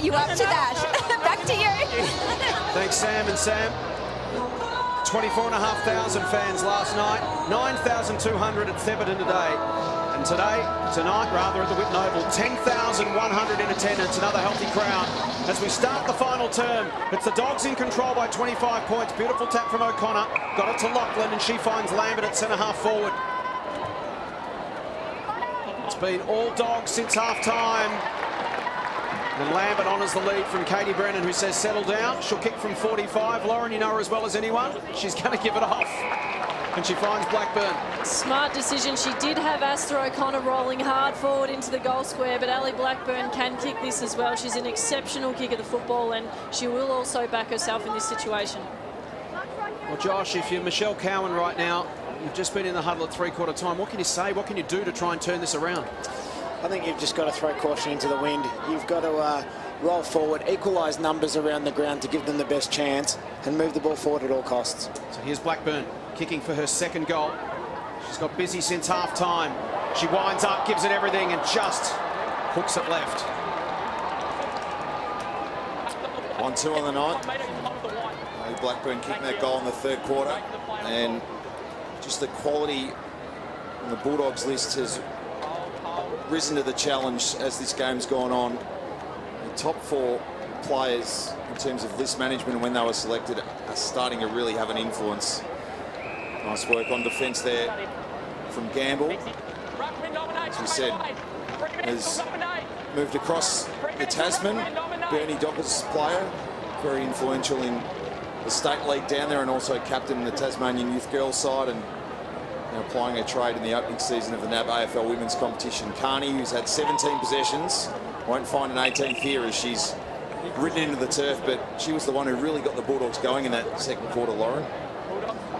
you up to that? Back to you. Thanks, Sam and Sam. 24,500 fans last night, 9,200 at Theberton today. And tonight rather, at the Whitten Oval, 10,100 in attendance, another healthy crowd. As we start the final term, it's the Dogs in control by 25 points. Beautiful tap from O'Connor, got it to Lachlan, and she finds Lambert at centre-half forward. It's been all Dogs since half-time. And Lambert honours the lead from Katie Brennan, who says settle down. She'll kick from 45. Lauren, you know her as well as anyone. She's going to give it off. And she finds Blackburn. Smart decision. She did have Asta O'Connor rolling hard forward into the goal square, but Ali Blackburn can kick this as well. She's an exceptional kick of the football, and she will also back herself in this situation. Well, Josh, if you're Michelle Cowan right now, you've just been in the huddle at three-quarter time. What can you say? What can you do to try and turn this around? I think you've just got to throw caution into the wind. You've got to roll forward, equalise numbers around the ground to give them the best chance, and move the ball forward at all costs. So here's Blackburn kicking for her second goal. She's got busy since half-time. She winds up, gives it everything, and just hooks it left. 1-2 on the night. Blackburn kicking that goal in the third quarter, and just the quality on the Bulldogs list has risen to the challenge as this game's gone on. The top four players in terms of list management and when they were selected are starting to really have an influence. Nice work on defence there from Gamble. As we said, has moved across the Tasman. Bernie Docker's player, very influential in the state league down there, and also captain the Tasmanian youth girls side, and applying a trade in the opening season of the NAB AFL women's competition. Carney, who's had 17 possessions, won't find an 18th here as she's ridden into the turf, but she was the one who really got the Bulldogs going in that second quarter, Lauren.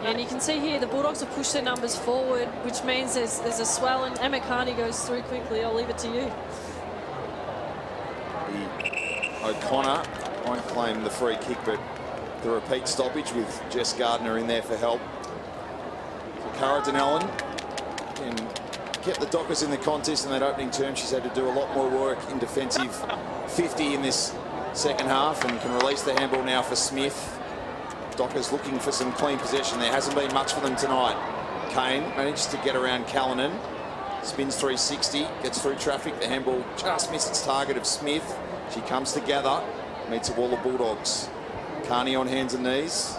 And you can see here the Bulldogs have pushed their numbers forward, which means there's a swell, and Emma Carney goes through quickly. I'll leave it to you. O'Connor won't claim the free kick, but the repeat stoppage with Jess Gardner in there for help. Cara Denellen can get the Dockers in the contest in that opening term. She's had to do a lot more work in defensive 50 in this second half, and can release the handball now for Smith. Dockers looking for some clean possession. There hasn't been much for them tonight. Kane managed to get around Callanan. Spins 360, gets through traffic. The handball just missed its target of Smith. She comes together, meets a wall of Bulldogs. Carney on hands and knees.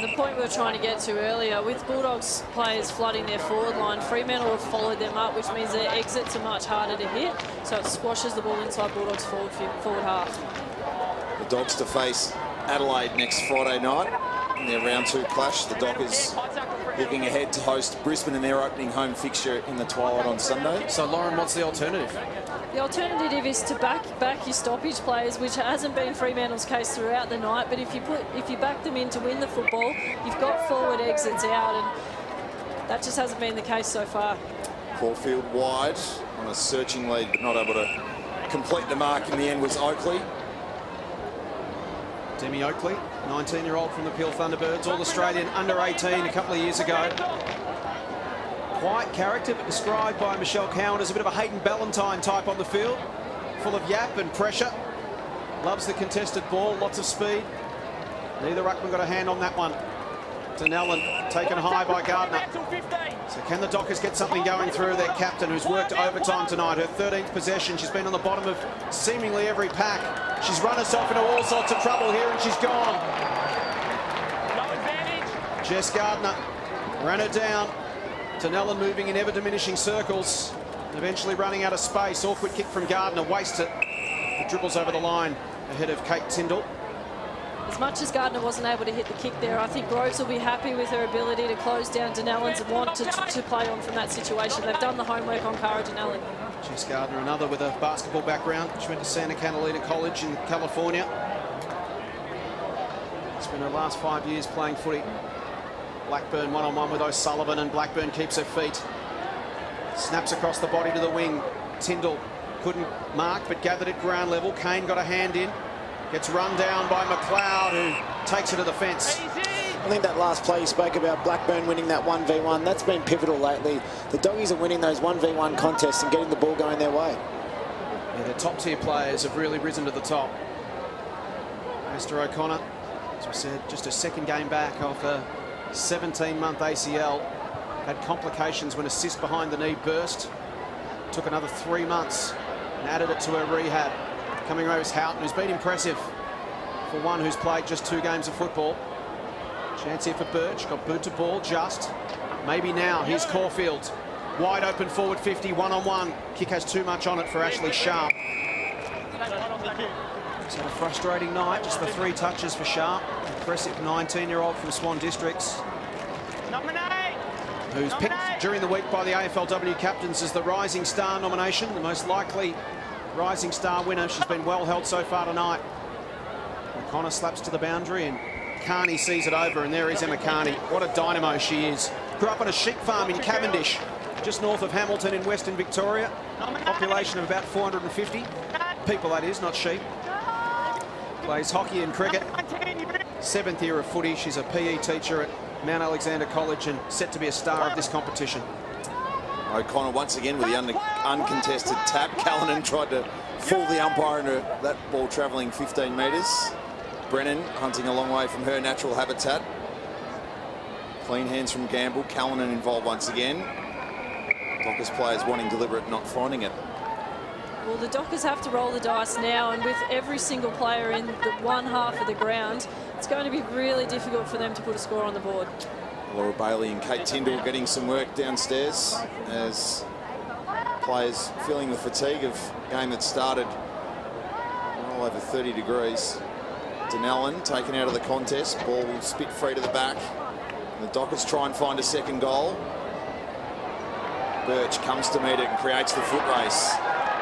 The point we were trying to get to earlier, with Bulldogs players flooding their forward line, Fremantle have followed them up, which means their exits are much harder to hit, so it squashes the ball inside Bulldogs forward half. The Dogs to face Adelaide next Friday night in their round 2 clash. The Dockers looking ahead to host Brisbane in their opening home fixture in the twilight on Sunday. So, Lauren, what's the alternative? The alternative is to back your stoppage players, which hasn't been Fremantle's case throughout the night. But if you back them in to win the football, you've got forward exits out, and that just hasn't been the case so far. Caulfield wide on a searching lead, but not able to complete the mark in the end was Oakley. Demi Oakley, 19-year-old from the Peel Thunderbirds, All-Australian under 18 a couple of years ago. Quiet character, but described by Michelle Cowan as a bit of a Hayden Ballantyne type on the field. Full of yap and pressure. Loves the contested ball, lots of speed. Neither ruckman got a hand on that one. Denellen taken high by Gardner. So can the Dockers get something going through their captain, who's worked overtime tonight? Her 13th possession. She's been on the bottom of seemingly every pack. She's run herself into all sorts of trouble here, and she's gone. Jess Gardner ran her down. Denellen moving in ever-diminishing circles, eventually running out of space. Awkward kick from Gardner, wastes it. It dribbles over the line ahead of Kate Tyndall. As much as Gardner wasn't able to hit the kick there, I think Groves will be happy with her ability to close down Denellen's and want to play on from that situation. They've done the homework on Cara Denellen. Jess Gardner, another with a basketball background. She went to Santa Catalina College in California. Spent her last 5 years playing footy. Blackburn one-on-one with O'Sullivan, and Blackburn keeps her feet. Snaps across the body to the wing. Tyndall couldn't mark, but gathered at ground level. Kane got a hand in. Gets run down by McLeod, who takes it to the fence. I think that last play you spoke about, Blackburn winning that 1v1, that's been pivotal lately. The Doggies are winning those 1v1 contests and getting the ball going their way. Yeah, the top-tier players have really risen to the top. Mr. O'Connor, as we said, just a second game back off a 17-month ACL. Had complications when a cyst behind the knee burst. Took another 3 months and added it to her rehab. Coming over is Houghton, who's been impressive for one who's played just 2 games of football. Chance here for Birch, got boot to ball, just. Maybe now, here's Caulfield. Wide open forward 50, one-on-one. Kick has too much on it for Ashley Sharp. He's had a frustrating night, just the 3 touches for Sharp. Impressive 19-year-old from Swan Districts. Who's picked during the week by the AFLW captains as the Rising Star nomination, the most likely Rising Star winner. She's been well held so far tonight. O'Connor slaps to the boundary and Carney sees it over, and there is Emma Carney. What a dynamo she is. Grew up on a sheep farm in Cavendish, just north of Hamilton in Western Victoria. Population of about 450 people, that is, not sheep. Plays hockey and cricket. 7th year of footy. She's a PE teacher at Mount Alexander College and set to be a star of this competition. O'Connor once again with the uncontested tap. Callanan tried to fool the umpire into that ball travelling 15 metres. Brennan hunting a long way from her natural habitat. Clean hands from Gamble. Callanan involved once again. Dockers players wanting deliberate, not finding it. Well, the Dockers have to roll the dice now, and with every single player in the one half of the ground, it's going to be really difficult for them to put a score on the board. Laura Bailey and Kate Tyndall getting some work downstairs as players feeling the fatigue of a game that started well over 30 degrees. Denellen taken out of the contest. Ball will spit free to the back. And the Dockers try and find a second goal. Birch comes to meet it and creates the foot race.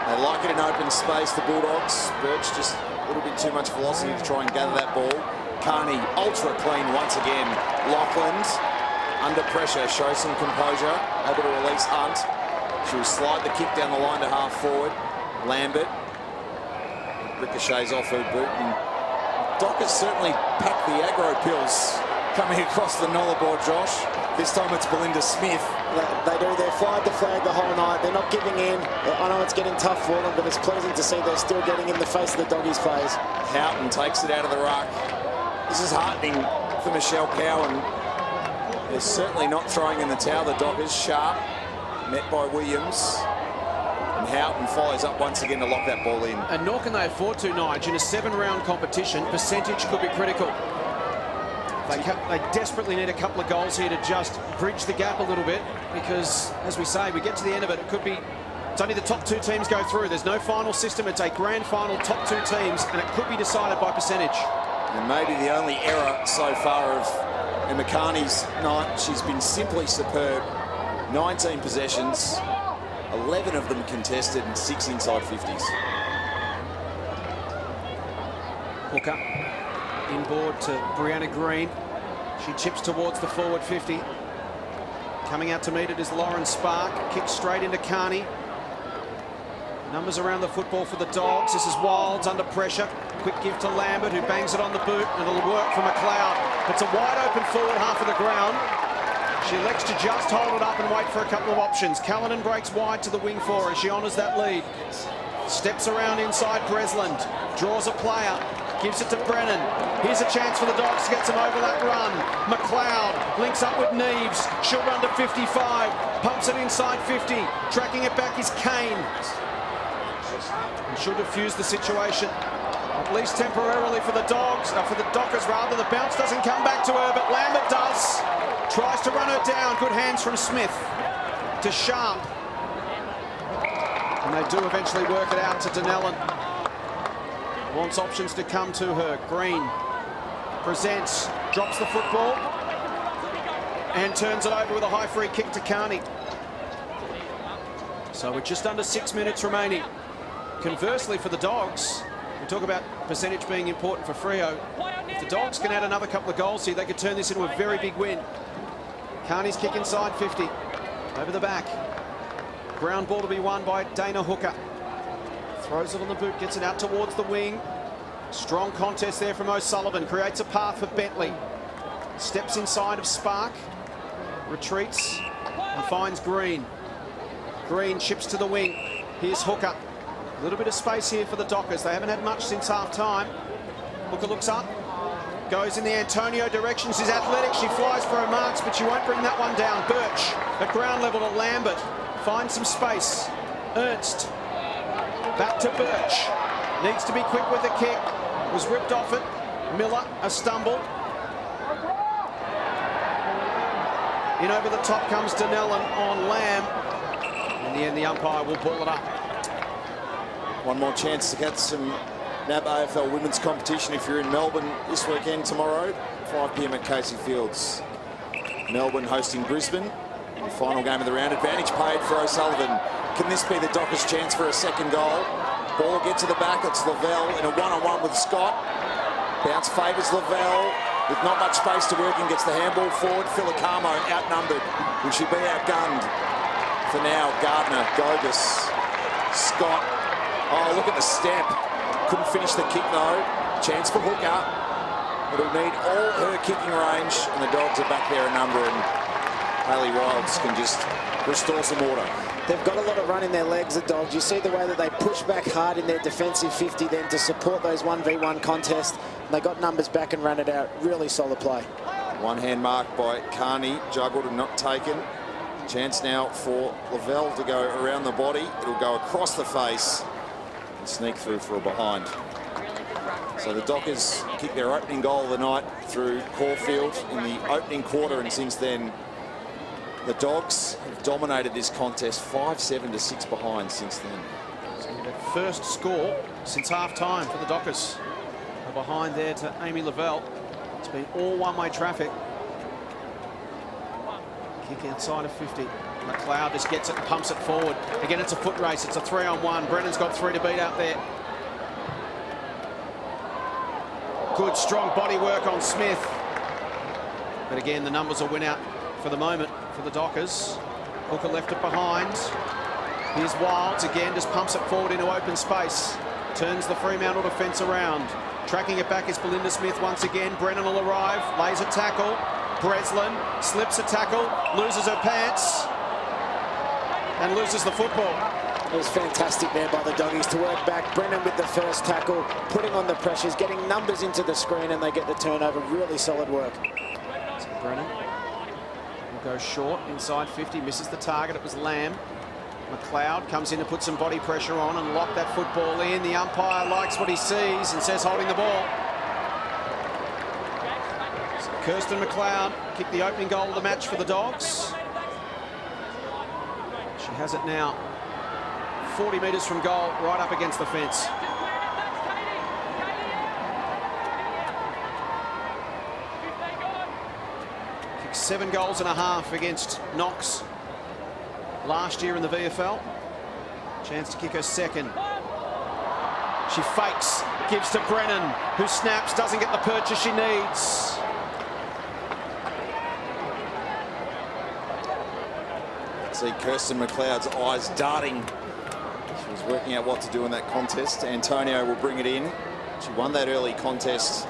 They like it in open space, the Bulldogs. Birch just a little bit too much velocity to try and gather that ball. Carney ultra clean once again. Lachlan under pressure, shows some composure, able to release Hunt. She will slide the kick down the line to half forward. Lambert ricochets off her boot, and Dockers certainly packed the aggro pills coming across the Nullarbor, Josh. This time it's Belinda Smith. They do. They've fired the flag the whole night. They're not giving in. I know it's getting tough for them, but it's pleasing to see they're still getting in the face of the Doggies players. Houghton takes it out of the ruck. This is heartening for Michelle Cowan. They're certainly not throwing in the towel, the Dockers. Sharp, met by Williams. And Houghton follows up once again to lock that ball in. And nor can they afford to, Nige. In a 7-round competition, percentage could be critical. They desperately need a couple of goals here to just bridge the gap a little bit, because, as we say, we get to the end of it, it could be... It's only the top 2 teams go through. There's no final system. It's a grand final, top 2 teams, and it could be decided by percentage. And maybe the only error so far of Emma Carney's night. She's been simply superb. 19 possessions, 11 of them contested, and 6 inside 50s. Hooker inboard to Brianna Green. She chips towards the forward 50. Coming out to meet it is Lauren Spark. Kicks straight into Carney. Numbers around the football for the Dogs. This is Wilds under pressure. Quick give to Lambert, who bangs it on the boot, and it'll work for McLeod. It's a wide open forward half of the ground. She elects to just hold it up and wait for a couple of options. Callanan breaks wide to the wing for her. She honours that lead. Steps around inside Bresland. Draws a player. Gives it to Brennan. Here's a chance for the Dogs to get some overlap run. McLeod links up with Neves. She'll run to 55. Pumps it inside 50. Tracking it back is Kane. And she'll defuse the situation, at least temporarily for the Dogs, for the Dockers rather. The bounce doesn't come back to her, but Lambert does. Tries to run her down. Good hands from Smith to Sharp. And they do eventually work it out to Denellen. Wants options to come to her. Green presents, drops the football, and turns it over with a high free kick to Carney. So we're just under 6 minutes remaining. Conversely for the Dogs, we talk about percentage being important for Freo. If the Dogs can add another couple of goals here, they could turn this into a very big win. Carney's kick inside 50. Over the back. Ground ball to be won by Dana Hooker. Throws it on the boot, gets it out towards the wing. Strong contest there from O'Sullivan. Creates a path for Bentley. Steps inside of Spark. Retreats and finds Green. Green chips to the wing. Here's Hooker. A little bit of space here for the Dockers. They haven't had much since half-time. Hooker looks up, goes in the Antonio direction. She's athletic, she flies for her marks, but she won't bring that one down. Birch at ground level to Lambert. Finds some space. Ernst. Back to Birch. Needs to be quick with the kick. Was ripped off it. Miller, a stumble. In over the top comes Donnellan on Lamb. In the end, the umpire will ball it up. One more chance to get some NAB AFL women's competition if you're in Melbourne this weekend tomorrow, 5 p.m. at Casey Fields. Melbourne hosting Brisbane. The final game of the round. Advantage paid for O'Sullivan. Can this be the Dockers' chance for a second goal? Ball gets to the back. It's Lavelle in a one-on-one with Scott. Bounce favours Lavelle with not much space to work and gets the handball forward. Filicamo outnumbered. Will she be outgunned? For now, Gardner, Gogus, Scott. Oh, look at the step. Couldn't finish the kick though. Chance for Hooker. It'll need all her kicking range, and the Dogs are back there a number, and Hayley Wilds can just restore some order. They've got a lot of run in their legs, the Dogs. You see the way that they push back hard in their defensive 50 then to support those 1v1 contests. They got numbers back and ran it out. Really solid play. One hand mark by Carney, juggled and not taken. Chance now for Lavelle to go around the body. It'll go across the face and sneak through for a behind. So the Dockers kicked their opening goal of the night through Caulfield in the opening quarter, and since then the Dogs have dominated this contest, 5-7 to 6 behind since then. So their first score since half-time for the Dockers. They're behind there to Amy Lavelle. It's been all one-way traffic. Kick outside of 50. McLeod just gets it and pumps it forward. Again, it's a foot race. It's a 3-on-1. Brennan's got 3 to beat out there. Good, strong body work on Smith. But again, the numbers will win out for the moment for the Dockers. Hooker left it behind. Here's Wilds again, just pumps it forward into open space. Turns the Fremantle defence around. Tracking it back is Belinda Smith once again. Brennan will arrive, lays a tackle. Breslin slips a tackle, loses her pants, and loses the football. It was fantastic there by the Doggies to work back. Brennan with the first tackle, putting on the pressures, getting numbers into the screen, and they get the turnover. Really solid work. So Brennan will go short inside 50, misses the target. It was Lamb. McLeod comes in to put some body pressure on and lock that football in. The umpire likes what he sees and says holding the ball. So Kirsten McLeod kicked the opening goal of the match for the Dogs. She has it now 40 metres from goal, right up against the fence. Kicked 7 goals and a half against Knox last year in the VFL. Chance to kick her second. She fakes, gives to Brennan, who snaps, doesn't get the purchase she needs. See Kirsten McLeod's eyes darting. She was working out what to do in that contest. Antonio will bring it in. She won that early contest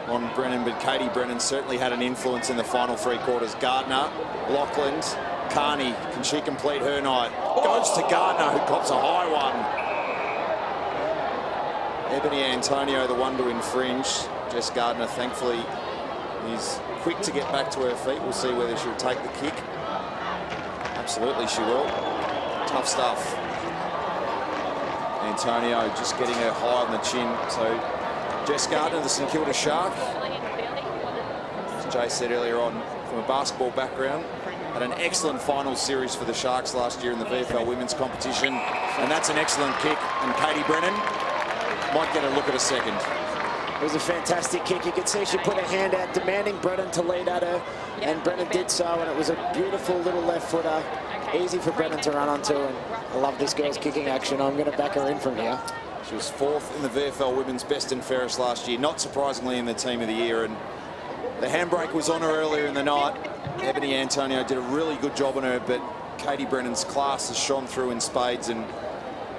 on Brennan, but Katie Brennan certainly had an influence in the final 3 quarters. Gardner, Lockland, Carney, can she complete her night? Goes to Gardner, who cops a high one. Ebony Antonio, the one to infringe. Jess Gardner, thankfully, is quick to get back to her feet. We'll see whether she'll take the kick. Absolutely she will. Tough stuff. Antonio just getting her high on the chin. So Jess Gardner, the St Kilda Shark, as Jay said earlier on, from a basketball background, had an excellent final series for the Sharks last year in the VFL women's competition, and that's an excellent kick, and Katie Brennan might get a look at a second. It was a fantastic kick. You could see she put her hand out demanding Brennan to lead at her, and Brennan did so, and it was a beautiful little left footer, easy for Brennan to run onto, and I love this girl's kicking action. I'm going to back her in from here. She was 4th in the VFL women's best and fairest last year, not surprisingly in the team of the year, and the handbrake was on her earlier in the night. Ebony Antonio did a really good job on her, but Katie Brennan's class has shone through in spades, and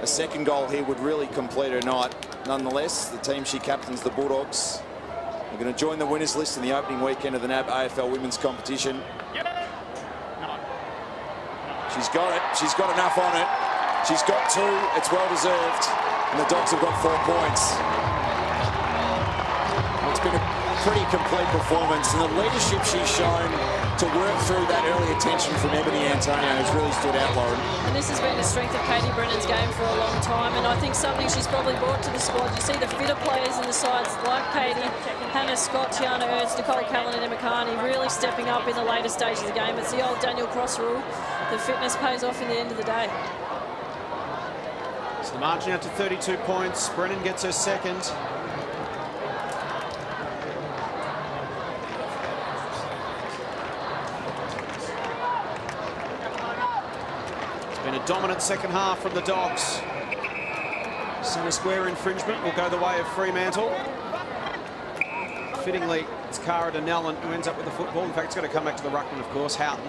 a second goal here would really complete her night. Nonetheless, the team she captains, the Bulldogs, are going to join the winners list in the opening weekend of the NAB AFL women's competition. She's got it. She's got enough on it. She's got 2. It's well deserved. And the Dogs have got 4 points. It's been a pretty complete performance, and the leadership she's shown to work through that early attention from Ebony Antonio has really stood out, Lauren. And this has been the strength of Katie Brennan's game for a long time, and I think something she's probably brought to the squad. You see the fitter players in the sides like Katie, Hannah Scott, Tiana Ernst, Nicole Callan and Emma Carney really stepping up in the later stages of the game. It's the old Daniel Cross rule. The fitness pays off in the end of the day. So the margin out to 32 points. Brennan gets her second. Been a dominant second half from the Dogs. Centre square infringement will go the way of Fremantle. Fittingly, it's Cara Donnellan who ends up with the football. In fact, it's going to come back to the ruckman, of course, Houghton.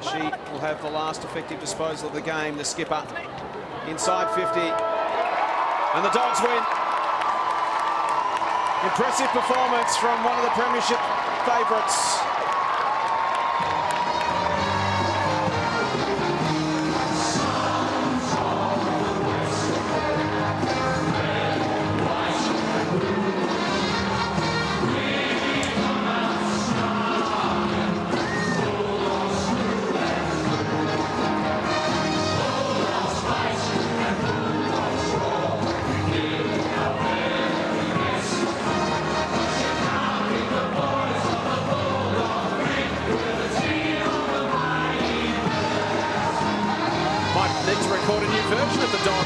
She will have the last effective disposal of the game, the skipper. Inside 50. And the Dogs win. Impressive performance from one of the premiership favourites.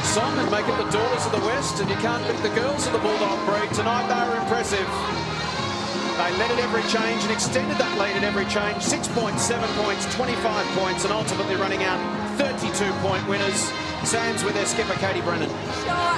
Song and make it the Daughters of the West, and you can't beat the girls of the Bulldog breed. Tonight they were impressive. They led at every change and extended that lead at every change. 6 points, 7 points, 25 points, and ultimately running out 32-point winners. Sands with their skipper, Katie Brennan. Sure,